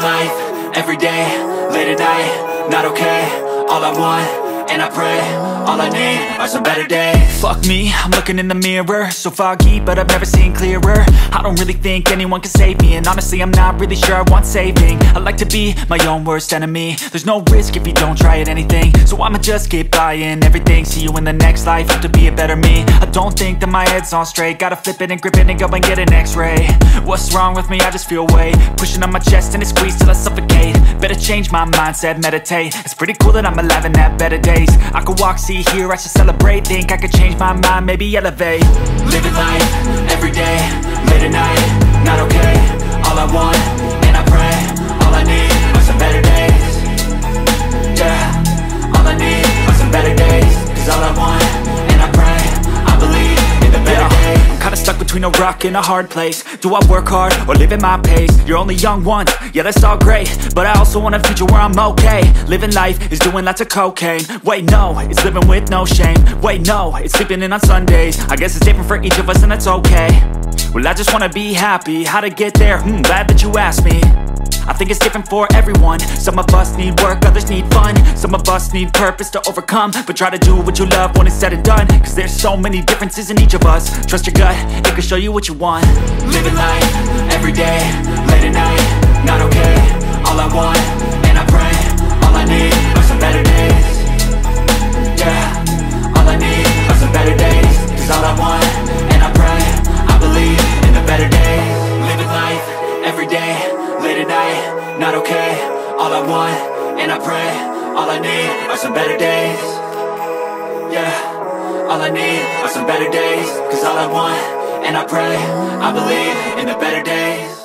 life, every day, late at night, not okay. All I want, and I pray, all I need are some better days. Fuck me, I'm looking in the mirror, so foggy, but I've never seen clearer. I don't really think anyone can save me, and honestly I'm not really sure I want saving. I like to be my own worst enemy. There's no risk if you don't try at anything, so I'ma just keep buying everything. See you in the next life, have to be a better me. I don't think that my head's on straight, gotta flip it and grip it and go and get an x-ray. What's wrong with me? I just feel weight pushing on my chest and it squeezes till I suffocate. Better change my mindset, meditate. It's pretty cool that I'm alive and have better days. I could walk, see, hear, I should celebrate. Think I could change my mind, maybe elevate. Living life, every day, late at night, not okay. All I want, and I pray, all I need are some better days. Yeah, all I need are some better days. Cause all I want, and I pray, I believe in the better days. I'm kinda stuck between a rock and a hard place. Do I work hard, or live at my pace? You're only young once, yeah that's all great, but I also want a future where I'm okay. Living life is doing lots of cocaine. Wait no, it's living with no shame. Wait no, it's sleeping in on Sundays. I guess it's different for each of us and that's okay. Well I just wanna be happy, how to get there? Glad that you asked me. I think it's different for everyone. Some of us need work, others need fun. Some of us need purpose to overcome. But try to do what you love when it's said and done, cause there's so many differences in each of us. Trust your gut, it can show you what you want. Living life, every day, late at night, not okay. All I want, and I pray, all I need are some better days. Yeah, all I need are some better days. Cause all I want, and I pray, I believe in the better days. Living life, every day, late at night, not okay. All I want, and I pray, all I need are some better days. Yeah, all I need are some better days. Cause all I want, and I pray, I believe in the better days.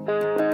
Bye.